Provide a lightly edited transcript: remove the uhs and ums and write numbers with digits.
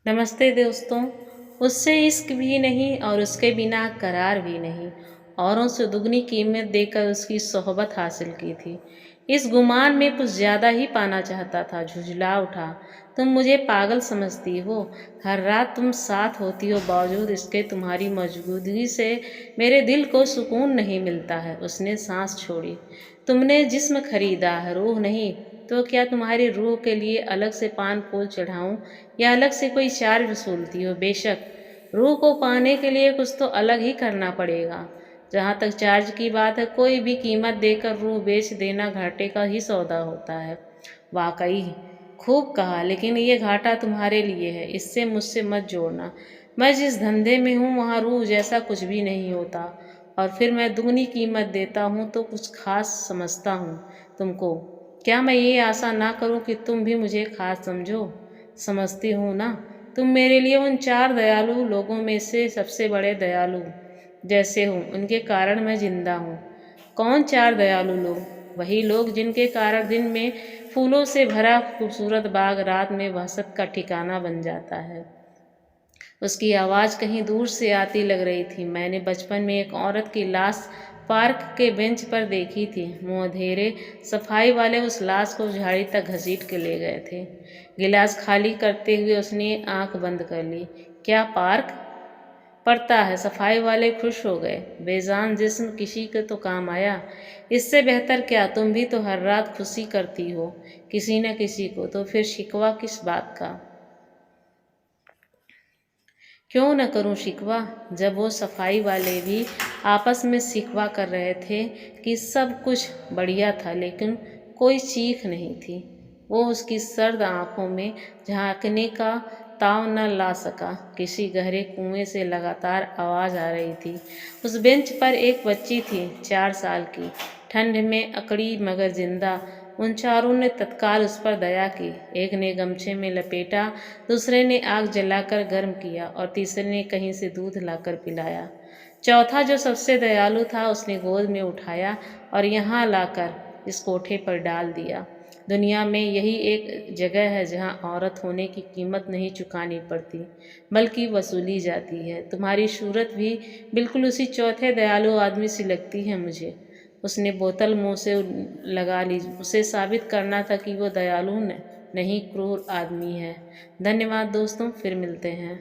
नमस्ते दोस्तों। उससे इश्क भी नहीं और उसके बिना करार भी नहीं, औरों से दुगनी कीमत देकर उसकी सोहबत हासिल की थी। इस गुमान में कुछ ज़्यादा ही पाना चाहता था। झुंझला उठा। तुम मुझे पागल समझती हो। हर रात तुम साथ होती हो, बावजूद इसके तुम्हारी मौजूदगी से मेरे दिल को सुकून नहीं मिलता है। उसने सांस छोड़ी। तुमने जिस्म खरीदा है, रूह नहीं। तो क्या तुम्हारी रूह के लिए अलग से पान फूल चढ़ाऊं या अलग से कोई चार्ज वसूलती हो? बेशक, रूह को पाने के लिए कुछ तो अलग ही करना पड़ेगा। जहाँ तक चार्ज की बात है, कोई भी कीमत देकर रूह बेच देना घाटे का ही सौदा होता है। वाकई खूब कहा, लेकिन ये घाटा तुम्हारे लिए है, इससे मुझसे मत जोड़ना। मैं जिस धंधे में हूँ वहाँ रूह जैसा कुछ भी नहीं होता, और फिर मैं दुगनी कीमत देता हूँ तो कुछ खास समझता हूँ तुमको। क्या मैं ये आशा ना करूँ कि तुम भी मुझे खास समझो? समझती हूँ ना। तुम मेरे लिए उन 4 दयालु लोगों में से सबसे बड़े दयालु जैसे हो। उनके कारण मैं जिंदा हूँ। कौन 4 दयालु लोग? वही लोग जिनके कारण दिन में फूलों से भरा खूबसूरत बाग रात में वहशत का ठिकाना बन जाता है। उसकी आवाज़ कहीं दूर से आती लग रही थी। मैंने बचपन में एक औरत की लाश पार्क के बेंच पर देखी थी। मुँह अंधेरे सफाई वाले उस लाश को झाड़ी तक घसीट के ले गए थे। गिलास खाली करते हुए उसने आंख बंद कर ली। क्या पार्क पड़ता है? सफाई वाले खुश हो गए। बेजान जिस्म किसी के तो काम आया। इससे बेहतर क्या, तुम भी तो हर रात खुशी करती हो किसी न किसी को, तो फिर शिकवा किस बात का? क्यों न करूं शिकवा, जब वो सफाई वाले भी आपस में शिकवा कर रहे थे कि सब कुछ बढ़िया था, लेकिन कोई चीख नहीं थी। वो उसकी सर्द आंखों में झांकने का ताव न ला सका। किसी गहरे कुएं से लगातार आवाज़ आ रही थी। उस बेंच पर एक बच्ची थी, 4 साल की, ठंड में अकड़ी मगर जिंदा। उन चारों ने तत्काल उस पर दया की। एक ने गमछे में लपेटा, दूसरे ने आग जलाकर गर्म किया और तीसरे ने कहीं से दूध लाकर पिलाया। चौथा जो सबसे दयालु था, उसने गोद में उठाया और यहाँ लाकर इस कोठे पर डाल दिया। दुनिया में यही एक जगह है जहाँ औरत होने की कीमत नहीं चुकानी पड़ती, बल्कि वसूली जाती है। तुम्हारी सूरत भी बिल्कुल उसी चौथे दयालु आदमी सी लगती है मुझे। उसने बोतल मुंह से लगा ली। उसे साबित करना था कि वो दयालु नहीं, क्रूर आदमी है। धन्यवाद दोस्तों, फिर मिलते हैं।